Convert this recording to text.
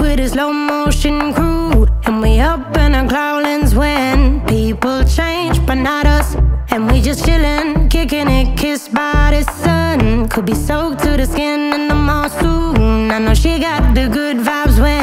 with a slow motion crew, and we up in our clouds when people change, but not us. And we just chillin', kicking it, kissed by the sun. Could be soaked to the skin in the mall soon. I know she got the good vibes when